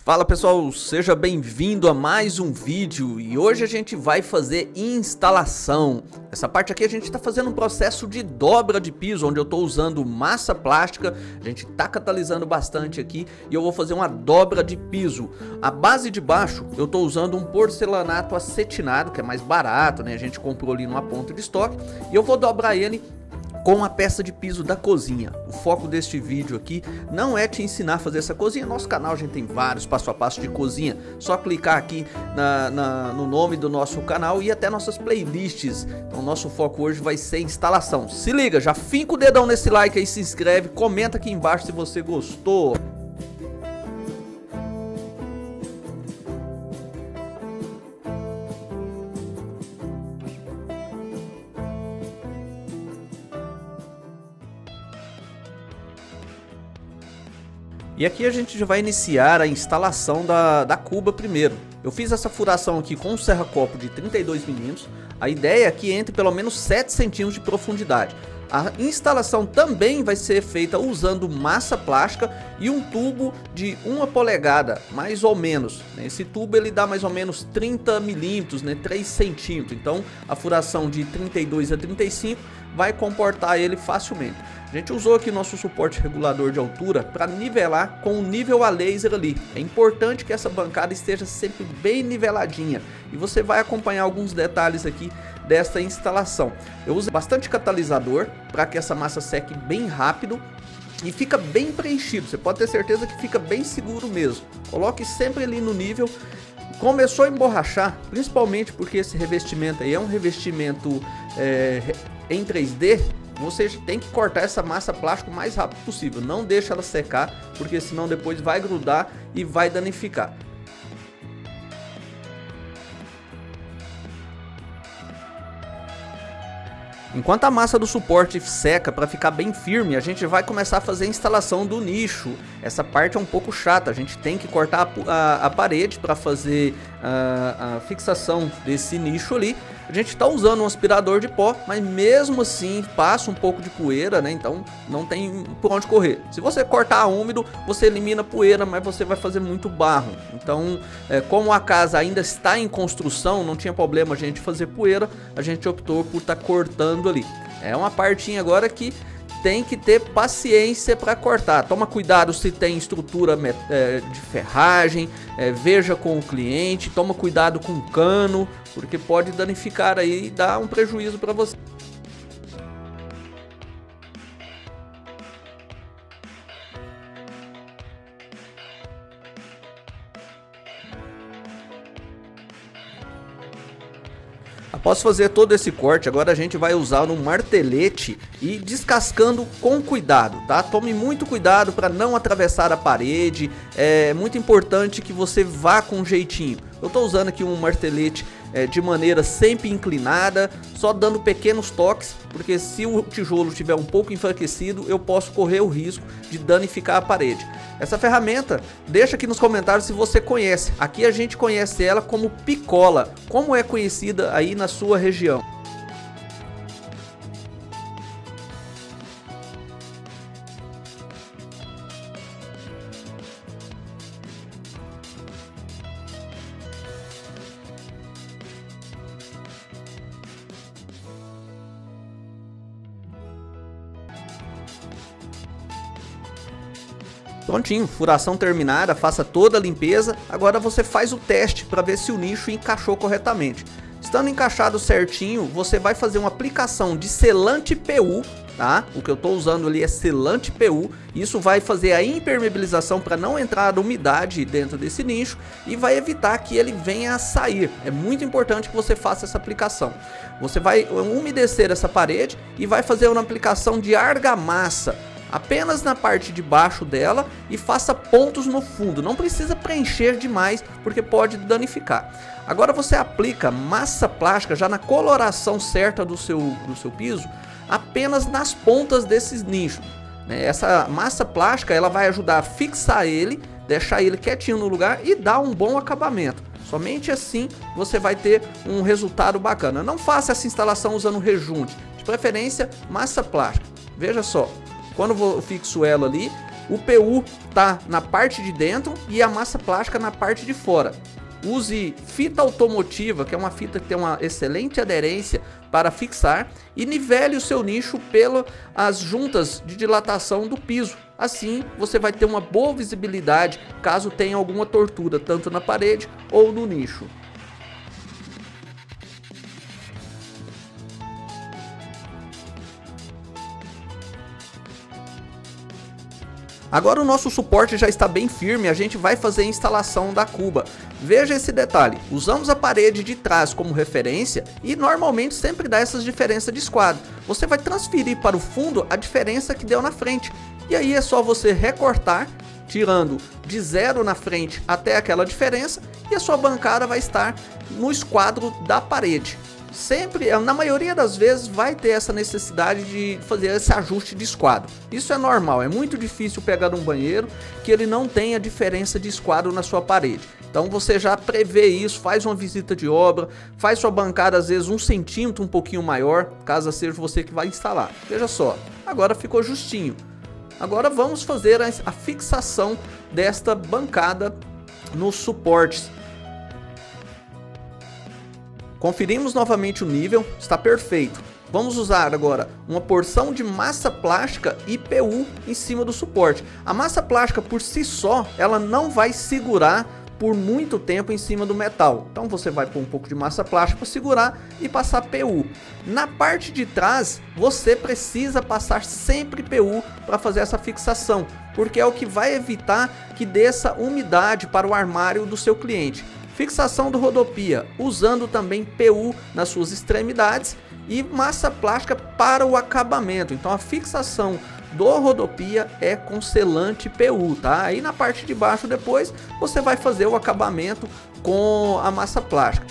Fala pessoal, seja bem-vindo a mais um vídeo e hoje a gente vai fazer instalação. Essa parte aqui a gente está fazendo um processo de dobra de piso, onde eu estou usando massa plástica, a gente está catalisando bastante aqui e eu vou fazer uma dobra de piso. A base de baixo eu estou usando um porcelanato acetinado, que é mais barato, né? A gente comprou ali numa ponta de estoque e eu vou dobrar ele com a peça de piso da cozinha. O foco deste vídeo aqui não é te ensinar a fazer essa cozinha. Nosso canal a gente tem vários passo a passo de cozinha. Só clicar aqui no nome do nosso canal e até nossas playlists. Então nosso foco hoje vai ser instalação. Se liga, já finca o dedão nesse like aí, se inscreve, comenta aqui embaixo se você gostou. E aqui a gente já vai iniciar a instalação da cuba primeiro. Eu fiz essa furação aqui com um serra-copo de 32 mm. A ideia é que entre pelo menos 7 centímetros de profundidade. A instalação também vai ser feita usando massa plástica e um tubo de 1 polegada, mais ou menos. Esse tubo ele dá mais ou menos 30 milímetros, né, 3 centímetros. Então a furação de 32 a 35 vai comportar ele facilmente. A gente usou aqui nosso suporte regulador de altura para nivelar com o nível a laser ali. É importante que essa bancada esteja sempre bem niveladinha. E você vai acompanhar alguns detalhes aqui dessa instalação. Eu uso bastante catalisador para que essa massa seque bem rápido e fica bem preenchido. Você pode ter certeza que fica bem seguro mesmo. Coloque sempre ali no nível. Começou a emborrachar, principalmente porque esse revestimento aí é um revestimento em 3D. Você tem que cortar essa massa plástica o mais rápido possível. Não deixa ela secar, porque senão depois vai grudar e vai danificar. Enquanto a massa do suporte seca para ficar bem firme, a gente vai começar a fazer a instalação do nicho. Essa parte é um pouco chata, a gente tem que cortar a parede para fazer a fixação desse nicho ali. A gente está usando um aspirador de pó, mas mesmo assim passa um pouco de poeira, né? Então não tem por onde correr. Se você cortar úmido, você elimina a poeira, mas você vai fazer muito barro. Então, como a casa ainda está em construção, não tinha problema a gente fazer poeira, a gente optou por estar cortando ali. É uma partinha agora que tem que ter paciência para cortar. Toma cuidado se tem estrutura de ferragem, veja com o cliente, toma cuidado com o cano, porque pode danificar aí e dar um prejuízo para você. Após fazer todo esse corte, agora a gente vai usar um martelete e descascando com cuidado, tá? Tome muito cuidado para não atravessar a parede, é muito importante que você vá com jeitinho. Eu tô usando aqui um martelete de maneira sempre inclinada, só dando pequenos toques, porque se o tijolo estiver um pouco enfraquecido, eu posso correr o risco de danificar a parede. Essa ferramenta, deixa aqui nos comentários se você conhece. Aqui a gente conhece ela como picola. Como é conhecida aí na sua região? Prontinho, furação terminada, faça toda a limpeza. Agora você faz o teste para ver se o nicho encaixou corretamente. Estando encaixado certinho, você vai fazer uma aplicação de selante PU, tá? O que eu estou usando ali é selante PU. Isso vai fazer a impermeabilização para não entrar umidade dentro desse nicho e vai evitar que ele venha a sair. É muito importante que você faça essa aplicação. Você vai umedecer essa parede e vai fazer uma aplicação de argamassa apenas na parte de baixo dela e faça pontos no fundo. Não precisa preencher demais porque pode danificar. Agora você aplica massa plástica já na coloração certa do seu piso, apenas nas pontas desses nichos. Essa massa plástica ela vai ajudar a fixar ele deixar ele quietinho no lugar e dar um bom acabamento. Somente assim você vai ter um resultado bacana. Não faça essa instalação usando rejunte, de preferência massa plástica. Veja só, quando eu fixo ela ali, o PU tá na parte de dentro e a massa plástica na parte de fora. Use fita automotiva, que é uma fita que tem uma excelente aderência para fixar, e nivele o seu nicho pelas juntas de dilatação do piso. Assim você vai ter uma boa visibilidade caso tenha alguma tortura tanto na parede ou no nicho. Agora o nosso suporte já está bem firme, a gente vai fazer a instalação da cuba. Veja esse detalhe, usamos a parede de trás como referência e normalmente sempre dá essas diferenças de esquadro. Você vai transferir para o fundo a diferença que deu na frente. E aí é só você recortar, tirando de 0 na frente até aquela diferença, e a sua bancada vai estar no esquadro da parede. Sempre, na maioria das vezes, vai ter essa necessidade de fazer esse ajuste de esquadro. Isso é normal, é muito difícil pegar um banheiro que ele não tenha diferença de esquadro na sua parede. Então você já prevê isso, faz uma visita de obra, faz sua bancada às vezes 1 centímetro um pouquinho maior, caso seja você que vai instalar. Veja só, agora ficou justinho. Agora vamos fazer a fixação desta bancada nos suportes. Conferimos novamente o nível, está perfeito. Vamos usar agora uma porção de massa plástica e PU em cima do suporte. A massa plástica por si só, ela não vai segurar por muito tempo em cima do metal. Então você vai pôr um pouco de massa plástica para segurar e passar PU. Na parte de trás, você precisa passar sempre PU para fazer essa fixação, porque é o que vai evitar que desça umidade para o armário do seu cliente. Fixação do rodopia, usando também PU nas suas extremidades e massa plástica para o acabamento. Então a fixação do rodopia é com selante PU, tá? Aí na parte de baixo depois você vai fazer o acabamento com a massa plástica.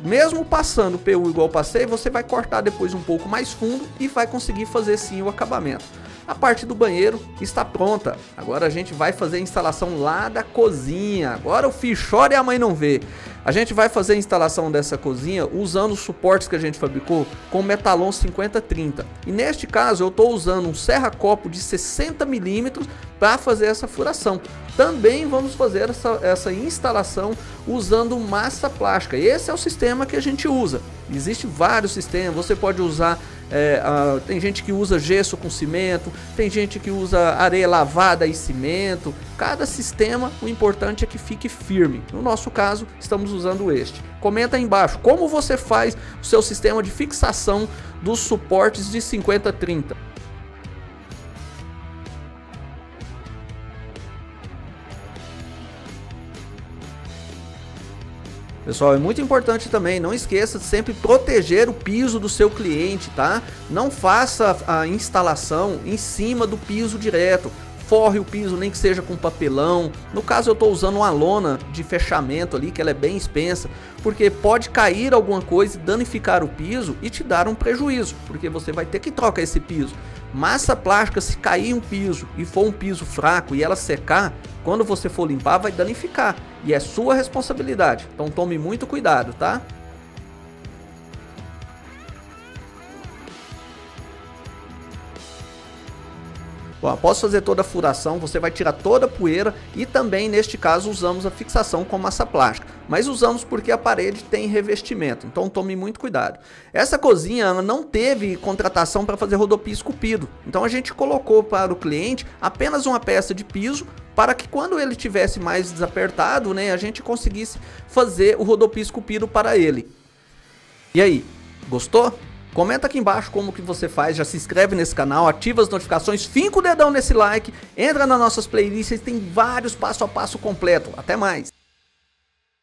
Mesmo passando PU igual passei, você vai cortar depois um pouco mais fundo e vai conseguir fazer sim o acabamento. A parte do banheiro está pronta. Agora a gente vai fazer a instalação lá da cozinha. Agora o filho chora e a mãe não vê. A gente vai fazer a instalação dessa cozinha usando os suportes que a gente fabricou com metalon 5030. E neste caso eu estou usando um serra-copo de 60 milímetros para fazer essa furação. Também vamos fazer essa instalação usando massa plástica. Esse é o sistema que a gente usa. Existem vários sistemas, você pode usar, tem gente que usa gesso com cimento, tem gente que usa areia lavada e cimento. Cada sistema, o importante é que fique firme. No nosso caso, estamos usando este. Comenta aí embaixo como você faz o seu sistema de fixação dos suportes de 50-30. Pessoal, é muito importante também, não esqueça de sempre proteger o piso do seu cliente, tá? Não faça a instalação em cima do piso direto. Forre o piso, nem que seja com papelão. No caso eu estou usando uma lona de fechamento ali, que ela é bem expensa, porque pode cair alguma coisa e danificar o piso e te dar um prejuízo, porque você vai ter que trocar esse piso. Massa plástica, se cair um piso e for um piso fraco e ela secar, quando você for limpar vai danificar e é sua responsabilidade. Então tome muito cuidado, tá? Bom, após fazer toda a furação, você vai tirar toda a poeira e também, neste caso, usamos a fixação com massa plástica. Mas usamos porque a parede tem revestimento, então tome muito cuidado. Essa cozinha ela não teve contratação para fazer rodopia esculpido, então a gente colocou para o cliente apenas uma peça de piso para que quando ele tivesse mais desapertado, né, a gente conseguisse fazer o rodopia esculpido para ele. E aí, gostou? Comenta aqui embaixo como que você faz, já se inscreve nesse canal, ativa as notificações, finca o dedão nesse like, entra nas nossas playlists, tem vários passo a passo completo. Até mais!